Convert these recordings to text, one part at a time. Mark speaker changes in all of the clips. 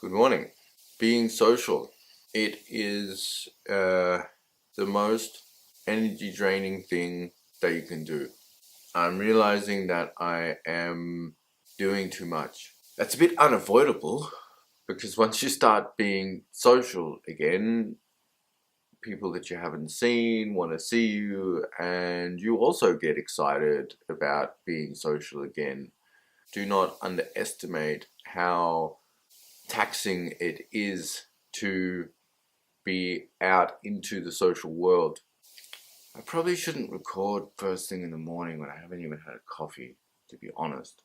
Speaker 1: Good morning. Being social. It is the most energy draining thing that you can do. I'm realizing that I am doing too much. That's a bit unavoidable because once you start being social again, people that you haven't seen want to see you, and you also get excited about being social again. Do not underestimate how taxing it is to be out into the social world. I probably shouldn't record first thing in the morning when I haven't even had a coffee, to be honest.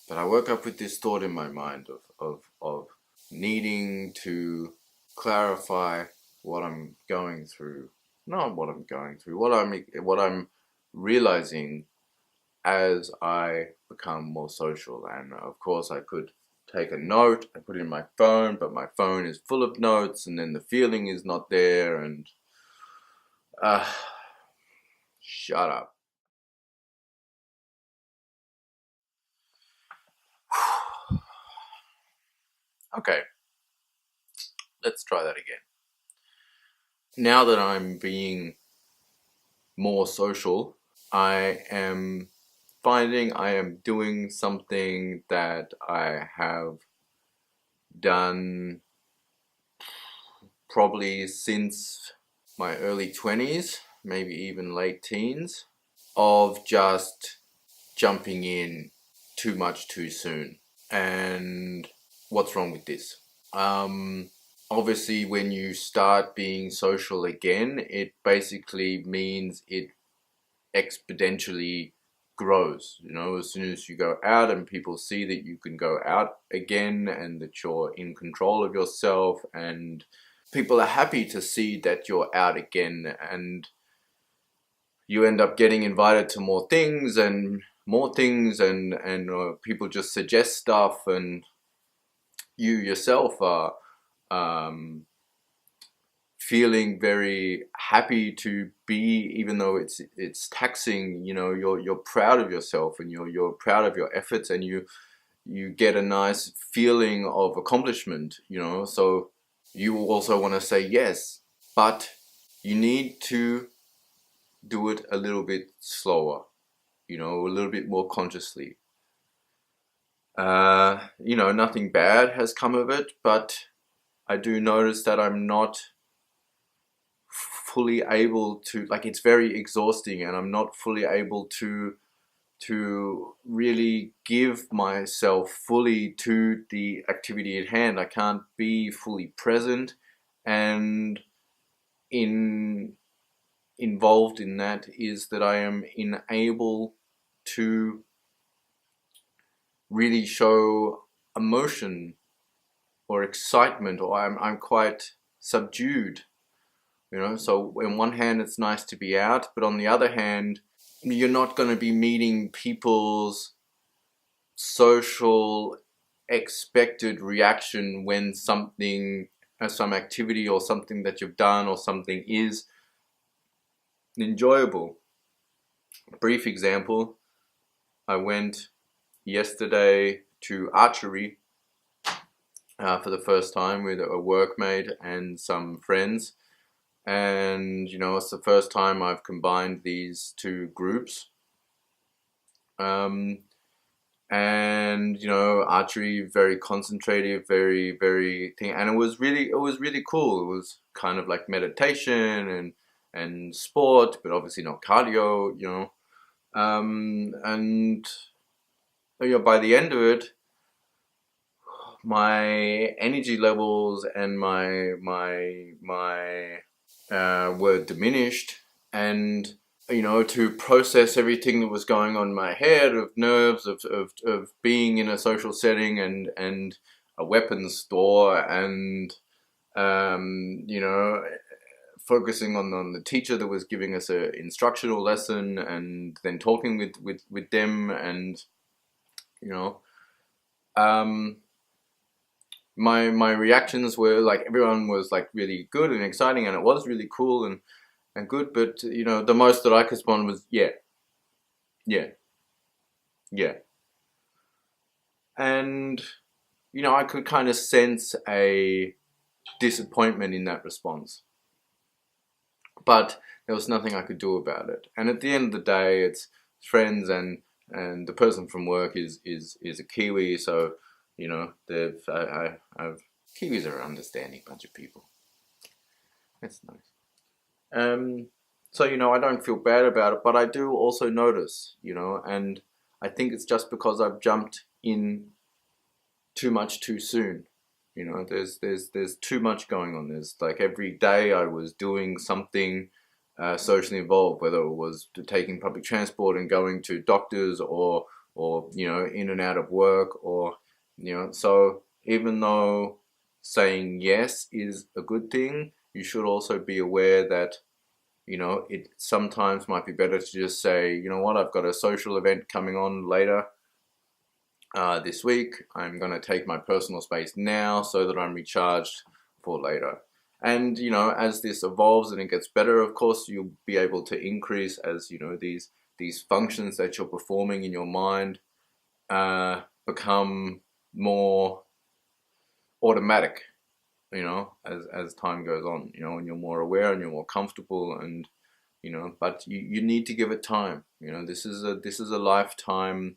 Speaker 1: But I woke up with this thought in my mind of needing to clarify what I'm going through. Not what I'm going through, what I'm realizing as I become more social. And of course I could take a note and put it in my phone, but my phone is full of notes and then the feeling is not there, and uh, shut up. Okay, let's try that again. Now that I'm being more social, I am finding I am doing something that I have done probably since my early 20s, maybe even late teens, of just jumping in too much too soon. And what's wrong with this? Obviously, when you start being social again, it basically means it exponentially grows. As soon as you go out and people see that you can go out again and that you're in control of yourself, and people are happy to see that you're out again, and you end up getting invited to more things and more things, and people just suggest stuff, and you yourself are um, feeling very happy to be, even though it's taxing. You're proud of yourself, and you're proud of your efforts, and you get a nice feeling of accomplishment. So you also want to say yes, but you need to do it a little bit slower, a little bit more consciously. Nothing bad has come of it, but I do notice that I'm not fully able to, like, it's very exhausting, and I'm not fully able to really give myself fully to the activity at hand. I can't be fully present and in involved in that is that I am unable to really show emotion or excitement, or I'm quite subdued. So on one hand it's nice to be out, but on the other hand you're not going to be meeting people's social expected reaction when something, some activity or something that you've done or something is enjoyable. Brief example, I went yesterday to archery for the first time with a workmate and some friends. And, it's the first time I've combined these two groups. And, archery, very concentrative, very, very thing. And it was really cool. It was kind of like meditation and sport, but obviously not cardio. And by the end of it, my energy levels and my were diminished, and to process everything that was going on in my head, of nerves, of being in a social setting and a weapons store, and focusing on the teacher that was giving us a instructional lesson, and then talking with them, and um, my reactions were like, everyone was like really good and exciting, and it was really cool and good, but the most that I could respond was yeah, yeah, yeah. And you know, I could kind of sense a disappointment in that response. But there was nothing I could do about it. And at the end of the day, it's friends, and the person from work is a Kiwi, so you know, I've Kiwis are an understanding bunch of people. That's nice. So you know, I don't feel bad about it, but I do also notice, you know, and I think it's just because I've jumped in too much too soon. You know, there's too much going on. There's like every day I was doing something socially involved, whether it was taking public transport and going to doctors, or you know, in and out of work, or you know. So even though saying yes is a good thing, you should also be aware that you know it sometimes might be better to just say, you know what, I've got a social event coming on later this week. I'm going to take my personal space now so that I'm recharged for later. And you know, as this evolves and it gets better, of course, you'll be able to increase as you know these functions that you're performing in your mind become more automatic. You know, as time goes on, you know, and you're more aware and you're more comfortable, and you know, but you need to give it time. You know, this is a lifetime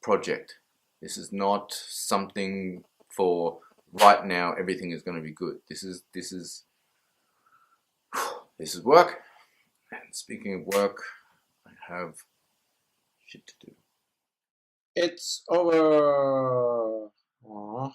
Speaker 1: project. This is not something for right now. Everything is going to be good. This is work. And speaking of work, I have shit to do.
Speaker 2: It's over. Aw.